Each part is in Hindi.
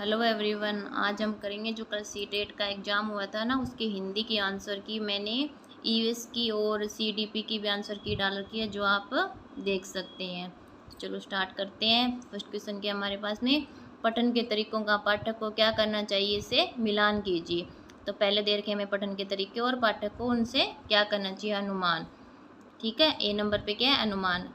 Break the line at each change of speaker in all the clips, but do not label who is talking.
हेलो एवरीवन, आज हम करेंगे जो कल सीटेट का एग्ज़ाम हुआ था ना, उसकी हिंदी की आंसर की मैंने ईवीएस की और सीडीपी की भी आंसर की डाल रखी है, जो आप देख सकते हैं। तो चलो स्टार्ट करते हैं। फर्स्ट क्वेश्चन के हमारे पास में पठन के तरीकों का पाठक को क्या करना चाहिए से मिलान कीजिए। तो पहले दे रखे हमें पठन के तरीके और पाठक को उनसे क्या करना चाहिए, अनुमान। ठीक है, ए नंबर पे क्या है, अनुमान।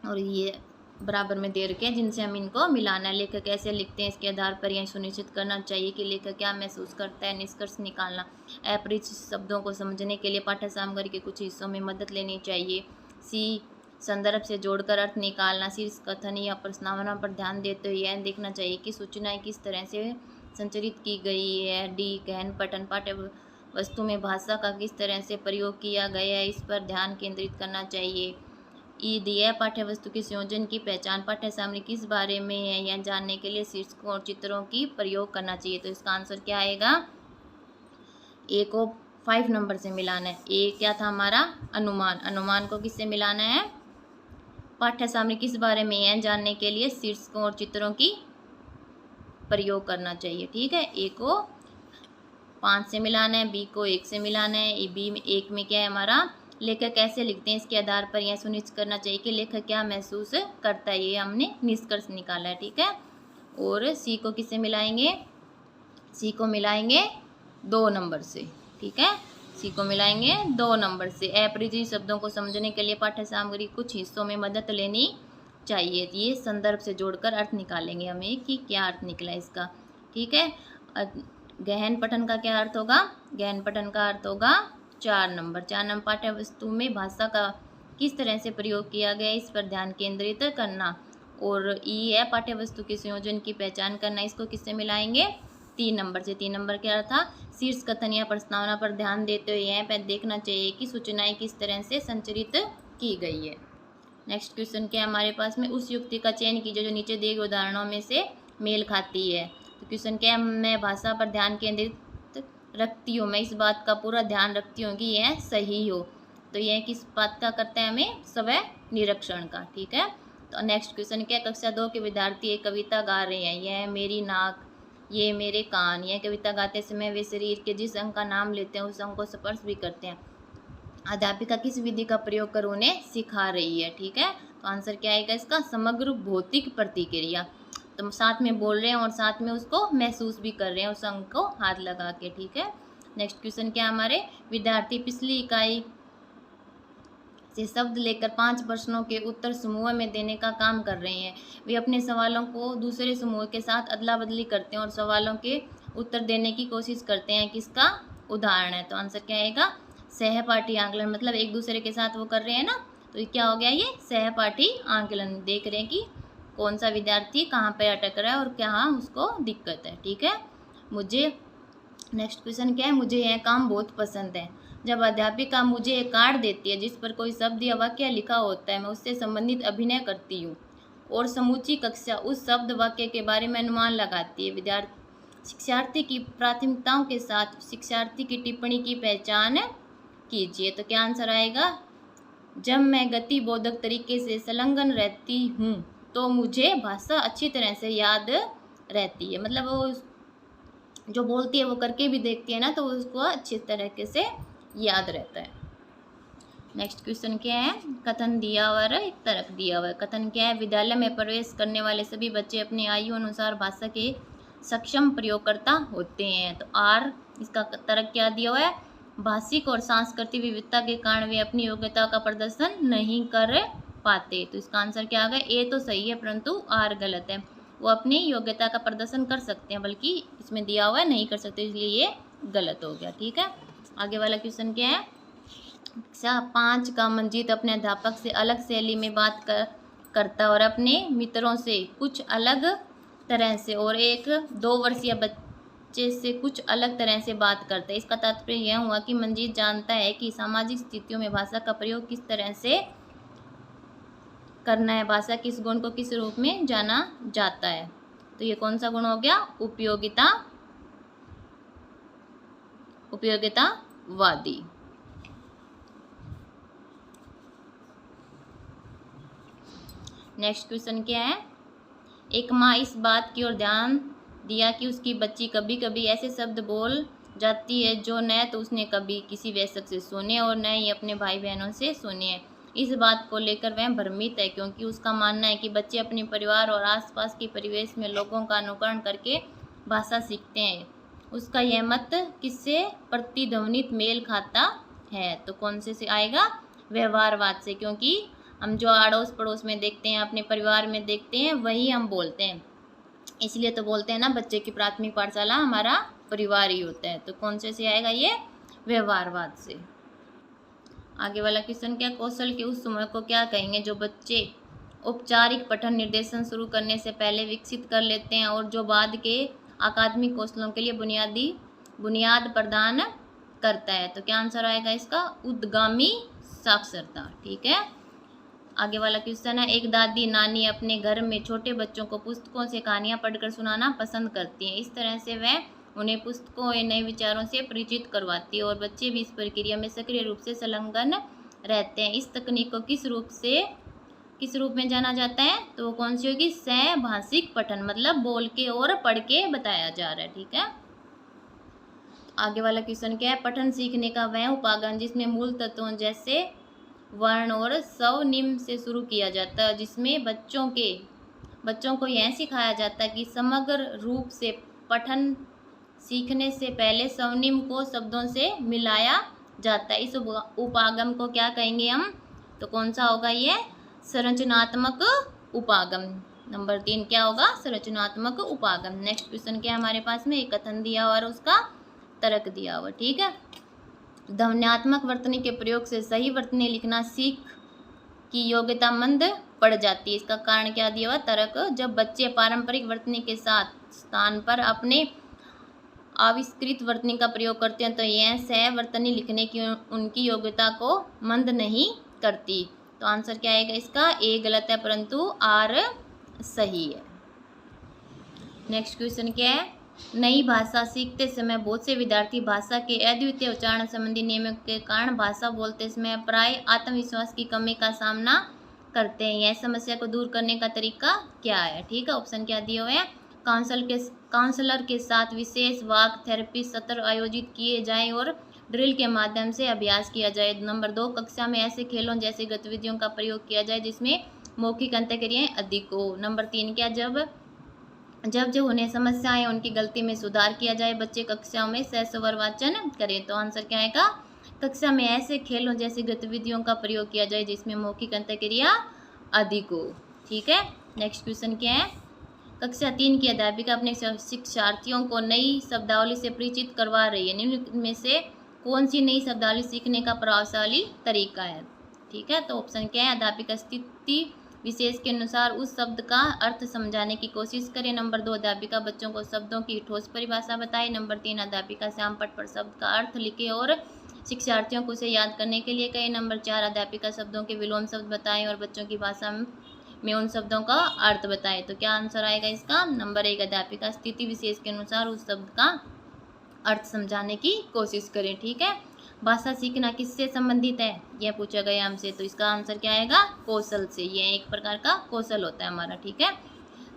और ये बराबर में दे रखे हैं जिनसे हम इनको मिलाना है। लेखक कैसे लिखते हैं, इसके आधार पर यह सुनिश्चित करना चाहिए कि लेखक क्या महसूस करता है। निष्कर्ष निकालना, अपरिचित शब्दों को समझने के लिए पाठ्य सामग्री के कुछ हिस्सों में मदद लेनी चाहिए। सी संदर्भ से जोड़कर अर्थ निकालना। शीर्ष कथन या प्रस्तावना पर ध्यान देते हुए यह देखना चाहिए कि सूचनाएं किस तरह से संचरित की गई है। डी गहन पठन, पाठ्य वस्तु में भाषा का किस तरह से प्रयोग किया गया है, इस पर ध्यान केंद्रित करना चाहिए। ई दिया पाठ्य वस्तु के संयोजन की पहचान, पाठ्य सामग्री किस बारे में है यह जानने के लिए शीर्षकों और चित्रों की प्रयोग करना चाहिए। तो इसका आंसर क्या आएगा, ए को 5 नंबर से मिलाना है। ए क्या था हमारा, अनुमान। अनुमान को किससे मिलाना है, पाठ्य सामग्री किस बारे में है जानने के लिए शीर्षकों और चित्रों की प्रयोग करना चाहिए। ठीक है, ए को 5 से मिलाना है, बी को 1 से मिलाना है। बी में 1 में क्या है हमारा, लेखक कैसे लिखते हैं, इसके आधार पर यह सुनिश्चित करना चाहिए कि लेखक क्या महसूस करता है, ये हमने निष्कर्ष निकाला है। ठीक है, और सी को किससे मिलाएंगे, सी को मिलाएंगे 2 नंबर से। ठीक है, सी को मिलाएंगे 2 नंबर से। अपरिचित शब्दों को समझने के लिए पाठ्य सामग्री कुछ हिस्सों में मदद लेनी चाहिए। ये संदर्भ से जोड़कर अर्थ निकालेंगे हमें कि क्या अर्थ निकला इसका। ठीक है, गहन पठन का क्या अर्थ होगा, गहन पठन का अर्थ होगा 4 नंबर। 4 नंबर पाठ्य वस्तु में भाषा का किस तरह से प्रयोग किया गया, इस पर ध्यान केंद्रित करना। और ई है पाठ्य वस्तु के संयोजन की पहचान करना, इसको किससे मिलाएंगे, 3 नंबर से। 3 नंबर क्या था, शीर्ष कथन या प्रस्तावना पर ध्यान देते हुए यह देखना चाहिए कि सूचनाएं किस तरह से संचरित की गई है। नेक्स्ट क्वेश्चन क्या है हमारे पास में, उस युक्ति का चयन कीजिए जो नीचे दिए गए उदाहरणों में से मेल खाती है। तो क्वेश्चन क्या है, मैं भाषा पर ध्यान केंद्रित रखती हूँ, मैं इस बात का पूरा ध्यान रखती हूँ कि यह सही हो। तो यह किस बात का करते हैं, हमें स्वयं निरीक्षण का। ठीक है, तो नेक्स्ट क्वेश्चन क्या, कक्षा 2 के विद्यार्थी एक कविता गा रहे हैं। यह मेरी नाक, ये मेरे कान। यह कविता गाते समय वे शरीर के जिस अंग का नाम लेते हैं उस अंग को स्पर्श भी करते हैं। अध्यापिका किस विधि का प्रयोग कर उन्हें सिखा रही है। ठीक है, तो आंसर क्या आएगा इसका, समग्र भौतिक प्रतिक्रिया। तो साथ में बोल रहे हैं और साथ में उसको महसूस भी कर रहे हैं, उस अंग को हाथ लगा के। ठीक है, नेक्स्ट क्वेश्चन क्या, हमारे विद्यार्थी पिछली इकाई से शब्द लेकर 5 प्रश्नों के उत्तर समूह में देने का काम कर रहे हैं। वे अपने सवालों को दूसरे समूह के साथ अदला बदली करते हैं और सवालों के उत्तर देने की कोशिश करते हैं। किसका उदाहरण है, तो आंसर क्या आएगा, सहपाठी आंकलन। मतलब एक दूसरे के साथ वो कर रहे हैं ना, तो ये क्या हो गया, ये सहपाठी आंकलन। देख रहे हैं कि कौन सा विद्यार्थी कहाँ पे अटक रहा है और कहाँ उसको दिक्कत है। ठीक है, मुझे नेक्स्ट क्वेश्चन क्या है, मुझे यह काम बहुत पसंद है। जब अध्यापिका मुझे एक कार्ड देती है जिस पर कोई शब्द या वाक्य लिखा होता है, मैं उससे संबंधित अभिनय करती हूँ और समूची कक्षा उस शब्द वाक्य के बारे में अनुमान लगाती है। शिक्षार्थी की प्राथमिकताओं के साथ शिक्षार्थी की टिप्पणी की पहचान कीजिए। तो क्या आंसर आएगा, जब मैं गतिबोधक तरीके से संलग्न रहती हूँ तो मुझे भाषा अच्छी तरह से याद रहती है। मतलब वो जो बोलती है वो करके भी देखती है ना, तो उसको अच्छी तरीके से याद रहता है। नेक्स्ट क्वेश्चन क्या है, कथन दिया हुआ है, एक तर्क दिया हुआ है। कथन क्या है, विद्यालय में प्रवेश करने वाले सभी बच्चे अपनी आयु अनुसार भाषा के सक्षम प्रयोगकर्ता होते हैं। तो आर, इसका तर्क क्या दिया हुआ है, भाषिक और सांस्कृतिक विविधता के कारण वे अपनी योग्यता का प्रदर्शन नहीं कर पाते। तो इसका आंसर क्या आ गया, ए तो सही है परंतु आर गलत है। वो अपनी योग्यता का प्रदर्शन कर सकते हैं, बल्कि इसमें दिया हुआ है नहीं कर सकते, इसलिए ये गलत हो गया। ठीक है, आगे वाला क्वेश्चन क्या है, कक्षा 5 का मंजीत अपने अध्यापक से अलग शैली में बात करता और अपने मित्रों से कुछ अलग तरह से और एक 2 वर्षीय बच्चे से कुछ अलग तरह से बात करता है। इसका तात्पर्य यह हुआ कि मंजीत जानता है कि सामाजिक स्थितियों में भाषा का प्रयोग किस तरह से करना है, भाषा किस गुण को किस रूप में जाना जाता है। तो ये कौन सा गुण हो गया, उपयोगितावादी। नेक्स्ट क्वेश्चन क्या है, एक माँ इस बात की ओर ध्यान दिया कि उसकी बच्ची कभी कभी ऐसे शब्द बोल जाती है जो न तो उसने कभी किसी वयस्क से सुने और न ही अपने भाई बहनों से सुने हैं। इस बात को लेकर वह भ्रमित है, क्योंकि उसका मानना है कि बच्चे अपने परिवार और आसपास के परिवेश में लोगों का अनुकरण करके भाषा सीखते हैं। उसका यह मत किससे प्रतिध्वनित मेल खाता है? तो कौन से आएगा? व्यवहारवाद से, क्योंकि हम जो अड़ोस पड़ोस में देखते हैं, अपने परिवार में देखते हैं, वही हम बोलते हैं। इसलिए तो बोलते हैं ना, बच्चे की प्राथमिक पाठशाला हमारा परिवार ही होता है। तो कौन से आएगा ये? व्यवहारवाद से। आगे वाला क्वेश्चन क्या? कौशल के उस समय को क्या कहेंगे जो बच्चे औपचारिक पठन निर्देशन शुरू करने से पहले विकसित कर लेते हैं और जो बाद के अकादमिक कौशलों के लिए बुनियाद प्रदान करता है? तो क्या आंसर आएगा इसका? उद्गामी साक्षरता। ठीक है। आगे वाला क्वेश्चन है, एक दादी नानी अपने घर में छोटे बच्चों को पुस्तकों से कहानियां पढ़कर सुनाना पसंद करती हैं। इस तरह से वह उन्हें पुस्तकों और नए विचारों से परिचित करवाती है और बच्चे भी इस प्रक्रिया में सक्रिय रूप से संलग्न रहते हैं। इस तकनीक को किस रूप में जाना जाता है? तो वो कौन सी होगी? सहभाषिक पठन, मतलब बोल के और पढ़ के बताया जा रहा है। ठीक है। आगे वाला क्वेश्चन क्या है? पठन सीखने का वह उपागम जिसमें मूल तत्वों जैसे वर्ण और स्वनिम से शुरू किया जाता है, जिसमें बच्चों को यह सिखाया जाता है कि समग्र रूप से पठन सीखने से पहले स्वनिम को शब्दों से मिलाया जाता है। इस उपागम को क्या कहेंगे हम? तो कौन सा होगा ये? संरचनात्मक उपागम। नंबर 3 क्या होगा? संरचनात्मक उपागम। नेक्स्ट क्वेश्चन क्या है हमारे पास में? एक कथन दिया हुआ और उसका तर्क दिया हुआ। ठीक है। ध्वन्यात्मक वर्तनी के प्रयोग से सही वर्तनी लिखना सीख की योग्यता मंद पड़ जाती है। इसका कारण क्या दिया हुआ? तर्क। जब बच्चे पारंपरिक वर्तनी के साथ स्थान पर अपने आविष्कृत वर्तनी का प्रयोग करते हैं तो यह सह वर्तनी लिखने की उनकी योग्यता को मंद नहीं करती। तो आंसर क्या आएगा इसका? ए गलत है परंतु आर सही है। नेक्स्ट क्वेश्चन क्या है? नई भाषा सीखते समय बहुत से विद्यार्थी भाषा के अद्वितीय उच्चारण संबंधी नियमों के कारण भाषा बोलते समय प्राय आत्मविश्वास की कमी का सामना करते हैं। यह समस्या को दूर करने का तरीका क्या है? ठीक है। ऑप्शन क्या दिए हुए हैं? काउंसलर के साथ विशेष वाक थेरेपी सत्र आयोजित किए जाएं और ड्रिल के माध्यम से अभ्यास किया जाए। नंबर 2, कक्षा में ऐसे खेलों जैसे गतिविधियों का प्रयोग किया जाए जिसमें मौखिक अंतःक्रियाएं अधिक हो। नंबर 3 क्या? जब उन्हें समस्या आए उनकी गलती में सुधार किया जाए। बच्चे कक्षाओं में सहस्वर वाचन करें। तो आंसर क्या आएगा? कक्षा में ऐसे खेलों जैसी गतिविधियों का प्रयोग किया जाए जिसमें मौखिक अंतःक्रिया अधिक हो। ठीक है। नेक्स्ट क्वेश्चन क्या है? कक्षा 3 की अध्यापिका अपने शिक्षार्थियों को नई शब्दावली से परिचित करवा रही है। निम्न में से कौन सी नई शब्दावली सीखने का प्रभावशाली तरीका है? ठीक है। तो ऑप्शन क्या है? अध्यापिका स्थिति विशेष के अनुसार उस शब्द का अर्थ समझाने की कोशिश करें। नंबर 2, अध्यापिका बच्चों को शब्दों की ठोस परिभाषा बताए। नंबर 3, अध्यापिका श्यामपट्ट पर शब्द का अर्थ लिखे और शिक्षार्थियों को उसे याद करने के लिए कहे। नंबर 4, अध्यापिका शब्दों के विलोम शब्द बताएं और बच्चों की भाषा में उन शब्दों का अर्थ बताएं। तो क्या आंसर आएगा इसका? नंबर 1, अध्यापिका स्थिति विशेष के अनुसार उस शब्द का अर्थ समझाने की कोशिश करें। ठीक है। भाषा सीखना किससे संबंधित है? यह पूछा गया हमसे। तो इसका आंसर क्या आएगा? कौशल से। यह एक प्रकार का कौशल होता है हमारा। ठीक है।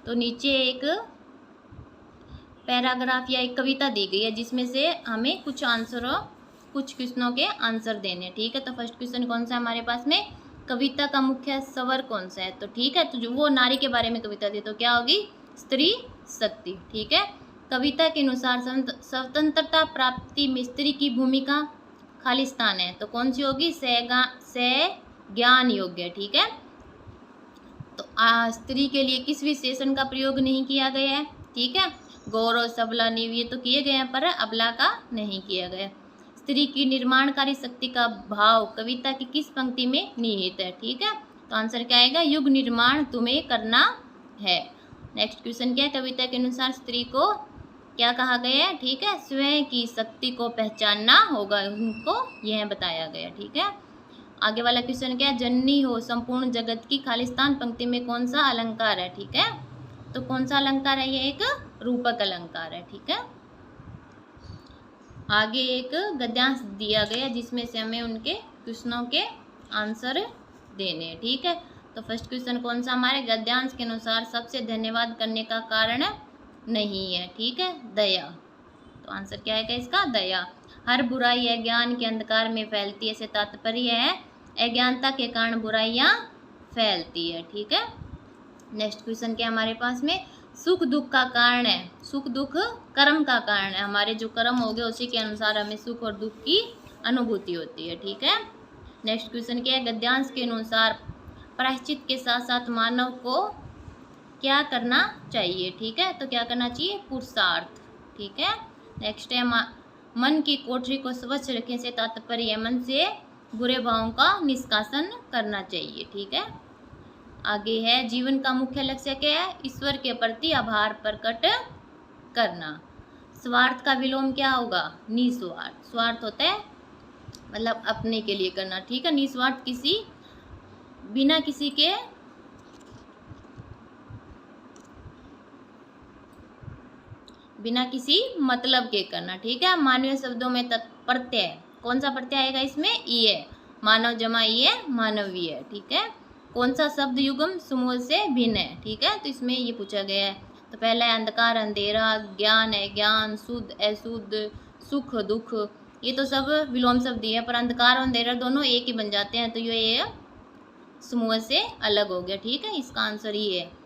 तो नीचे एक पैराग्राफ या एक कविता दी गई है जिसमें से हमें कुछ क्वेश्चनों के आंसर देने। ठीक है। तो फर्स्ट क्वेश्चन कौन सा है हमारे पास में? कविता का मुख्य स्वर कौन सा है? तो ठीक है। तो जो वो नारी के बारे में कविता दी तो क्या होगी? स्त्री शक्ति। ठीक है। कविता के अनुसार स्वतंत्रता प्राप्ति में स्त्री की भूमिका खालिस्तान है। तो कौन सी होगी? ज्ञान योग्य। ठीक है। तो स्त्री के लिए किस विशेषण का प्रयोग नहीं किया गया है? ठीक है। गौरव, सबला, नीव ये तो किए गए हैं पर अबला का नहीं किया गया। स्त्री की निर्माणकारी शक्ति का भाव कविता की किस पंक्ति में निहित है? ठीक है। तो आंसर क्या आएगा? युग निर्माण तुम्हें करना है। नेक्स्ट क्वेश्चन क्या है? कविता के अनुसार स्त्री को क्या कहा गया है? ठीक है। स्वयं की शक्ति को पहचानना होगा, उनको यह बताया गया। ठीक है। आगे वाला क्वेश्चन क्या है? जननी हो संपूर्ण जगत की खालिस्तान पंक्ति में कौन सा अलंकार है? ठीक है। तो कौन सा अलंकार है? ये एक रूपक अलंकार है। ठीक है। आगे एक गद्यांश दिया गया जिसमें से हमें उनके क्वेश्चनों के आंसर देने। ठीक है। तो फर्स्ट क्वेश्चन कौन सा हमारे? गद्यांश के अनुसार सबसे धन्यवाद करने का कारण नहीं है, ठीक है, दया। तो आंसर क्या है इसका, दया। हर बुराई अज्ञान के अंधकार में फैलती है, से तात्पर्य है अज्ञानता के कारण बुराइयां फैलती है, ठीक है। नेक्स्ट क्वेश्चन क्या हमारे पास में, सुख दुख का कारण है, सुख दुख कर्म का कारण है, हमारे जो कर्म हो गए उसी के अनुसार हमें सुख और दुख की अनुभूति होती है, ठीक है। नेक्स्ट क्वेश्चन क्या है, गद्यांश के अनुसार प्रायश्चित के साथ साथ मानव को क्या करना चाहिए, ठीक है। तो क्या करना चाहिए, पुरुषार्थ, ठीक है। नेक्स्ट है मन की कोठरी को स्वच्छ रखने से तात्पर्य मन से बुरे भावों का निष्कासन करना चाहिए, ठीक है। आगे है जीवन का मुख्य लक्ष्य क्या है, ईश्वर के प्रति आभार प्रकट करना। स्वार्थ का विलोम क्या होगा, निस्वार्थ। स्वार्थ होता है मतलब अपने के लिए करना, ठीक है। निस्वार्थ किसी बिना किसी के बिना किसी मतलब के करना, ठीक है। मानवीय शब्दों में प्रत्यय, कौन सा प्रत्यय आएगा इसमें, ई है, मानव जमा ई है, मानवीय, ठीक है। कौन सा शब्द युग्म समूह से भिन्न है, ठीक है। तो इसमें ये पूछा गया है। तो पहला है अंधकार अंधेरा, ज्ञान है ज्ञान, शुद्ध अशुद्ध, सुख दुख, ये तो सब विलोम शब्द ही है, पर अंधकार और अंधेरा दोनों एक ही बन जाते हैं, तो ये समूह से अलग हो गया, ठीक है। इसका आंसर ये है।